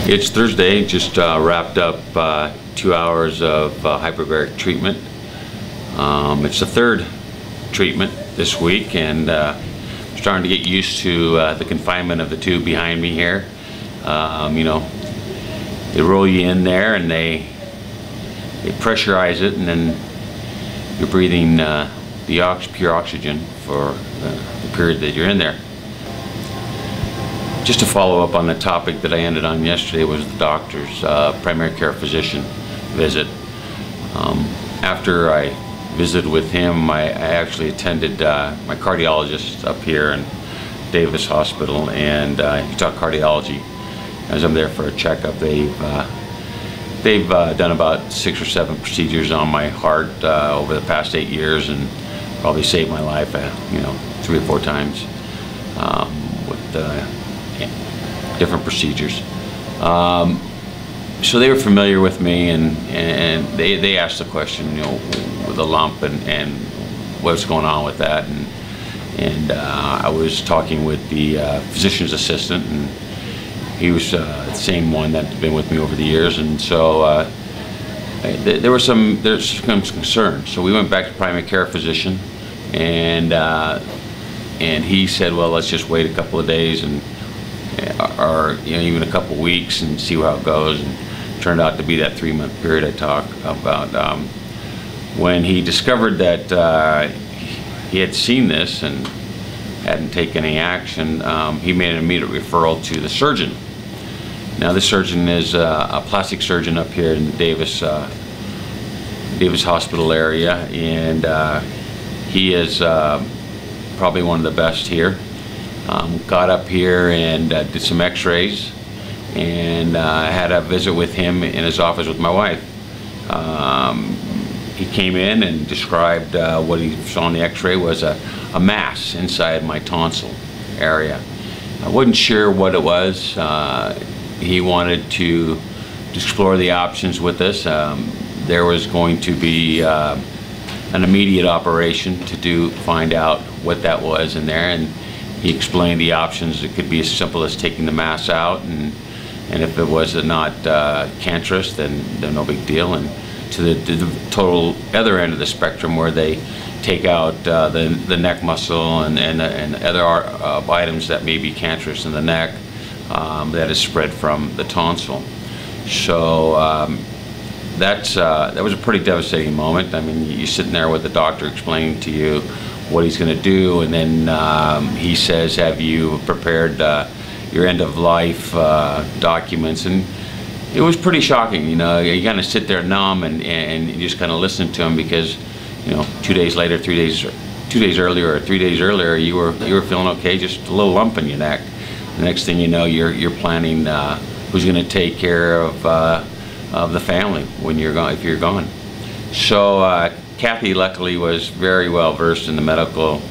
It's Thursday, just wrapped up 2 hours of hyperbaric treatment. It's the third treatment this week, and starting to get used to the confinement of the tube behind me here. You know, they roll you in there and they pressurize it, and then you're breathing the pure oxygen for the period that you're in there. Just to follow up on the topic that I ended on yesterday was the doctor's primary care physician visit. After I visited with him, I actually attended my cardiologist up here in Davis Hospital, and he taught cardiology. As I'm there for a checkup, they've done about 6 or 7 procedures on my heart over the past 8 years, and probably saved my life, you know, 3 or 4 times with different procedures. So they were familiar with me, and they asked the question, you know, with the lump and what's going on with that, and I was talking with the physician's assistant, and he was the same one that's been with me over the years, and so there's some concern. So we went back to primary care physician, and he said, well, let's just wait a couple of days or you know, even a couple weeks and see how it goes. And it turned out to be that 3-month period I talked about. When he discovered that he had seen this and hadn't taken any action, he made an immediate referral to the surgeon. Now, this surgeon is a plastic surgeon up here in the Davis Hospital area, and he is probably one of the best here. Got up here and did some x-rays, and had a visit with him in his office with my wife. He came in and described what he saw on the x-ray was a mass inside my tonsil area. I wasn't sure what it was. He wanted to explore the options with us. There was going to be an immediate operation to find out what that was in there, and he explained the options. It could be as simple as taking the mass out, and if it was not cancerous, then no big deal. And to the total other end of the spectrum, where they take out the neck muscle and other items that may be cancerous in the neck that is spread from the tonsil. So that was a pretty devastating moment. I mean, you're sitting there with the doctor explaining to you what he's going to do, and then he says, have you prepared your end-of-life documents? And it was pretty shocking. You know, you kind of sit there numb and you just kind of listen to him, because, you know, 2 days later, 2 days earlier, or 3 days earlier, you were feeling okay, just a little lump in your neck. The next thing you know, you're planning who's going to take care of the family when you're gone, if you're gone. So Kathy luckily was very well versed in the medical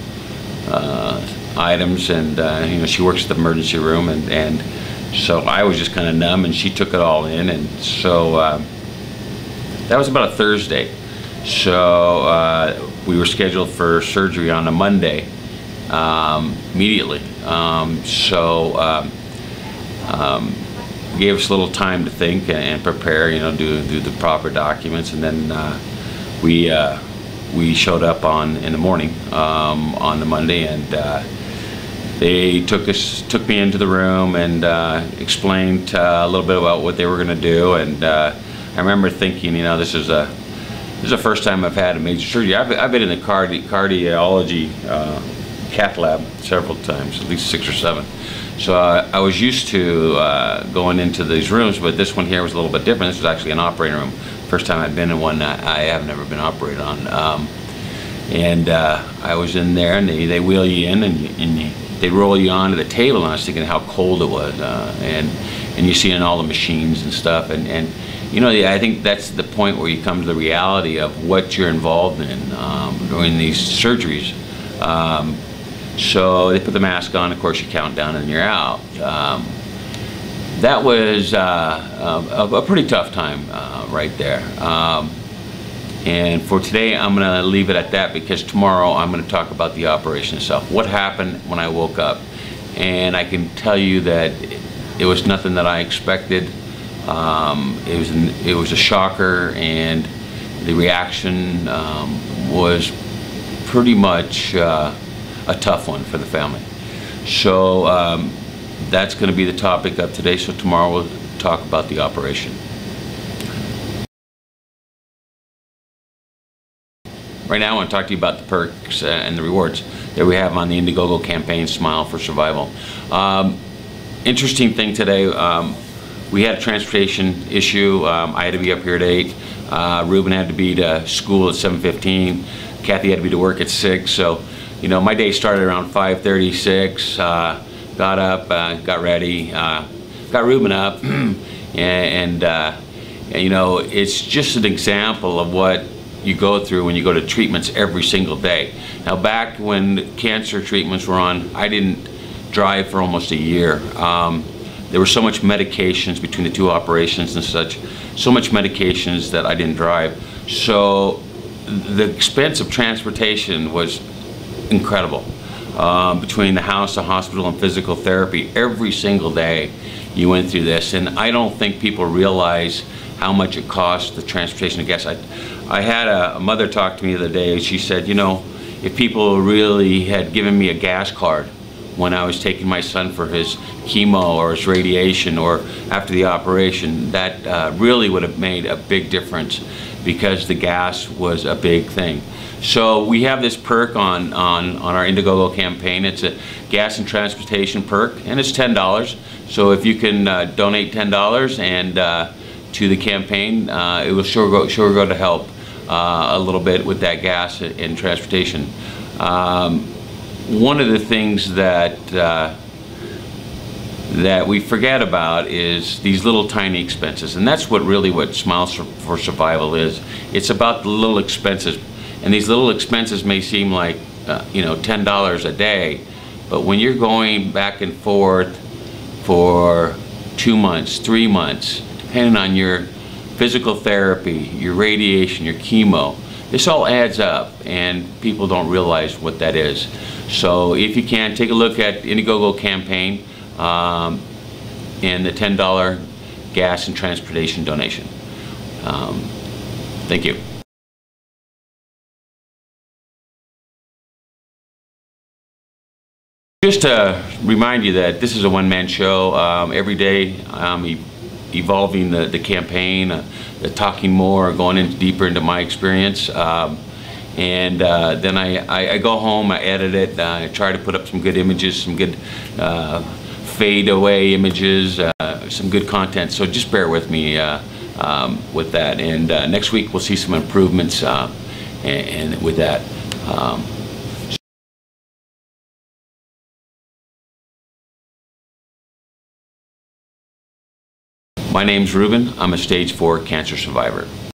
items, and you know, she works at the emergency room, and so I was just kind of numb, and she took it all in. And so that was about a Thursday. So we were scheduled for surgery on a Monday immediately. Gave us a little time to think and prepare, you know, do the proper documents, and then we showed up in the morning on the Monday, and they took me into the room and explained a little bit about what they were going to do. And I remember thinking, you know, this is the first time I've had a major surgery. I've been in the cardiology cath lab several times, at least 6 or 7. So I was used to going into these rooms, but this one here was a little bit different. This was actually an operating room. First time I'd been in one that I have never been operated on. I was in there, and they wheel you in, and they roll you onto the table, and I was thinking how cold it was, and you see in all the machines and stuff, and you know, I think that's the point where you come to the reality of what you're involved in during these surgeries. So they put the mask on, of course you count down and you're out. That was a pretty tough time right there. And for today, I'm going to leave it at that, because tomorrow I'm going to talk about the operation itself. What happened when I woke up. And I can tell you that it was nothing that I expected. It was a shocker, and the reaction was pretty much a tough one for the family. So that's going to be the topic of today. So tomorrow we'll talk about the operation. Right now I want to talk to you about the perks and the rewards that we have on the Indiegogo campaign, Smile for Survival. Interesting thing today, we had a transportation issue. I had to be up here at 8. Ruben had to be to school at 7:15. Kathy had to be to work at 6. So, you know, my day started around 5:36. Got up, got ready, got Ruben up, and you know, it's just an example of what you go through when you go to treatments every single day. Now, back when cancer treatments were on, I didn't drive for almost a year. There was so much medications between the 2 operations and such, so much medications that I didn't drive. So the expense of transportation was incredible. Between the house, the hospital, and physical therapy, every single day you went through this. And I don't think people realize how much it costs, the transportation of gas. I had a mother talk to me the other day. She said, you know, if people really had given me a gas card when I was taking my son for his chemo or his radiation or after the operation, that really would have made a big difference, because the gas was a big thing. So we have this perk on our Indiegogo campaign. It's a gas and transportation perk, and it's $10. So if you can donate $10 and to the campaign, it will sure go to help a little bit with that gas and transportation. One of the things that we forget about is these little tiny expenses, and that's what Smile for Survival is. It's about the little expenses, and these little expenses may seem like you know, $10 a day, but when you're going back and forth for 2 months, 3 months, depending on your physical therapy, your radiation, your chemo, this all adds up, and people don't realize what that is. So if you can, take a look at Indiegogo campaign and the $10 gas and transportation donation. Thank you. Just to remind you that this is a one-man show. Every day I'm evolving the campaign, talking more, going in deeper into my experience. And then I go home, I edit it, I try to put up some good images, some good fade away images, some good content. So just bear with me with that. And next week we'll see some improvements and with that. My name's Ruben. I'm a stage 4 cancer survivor.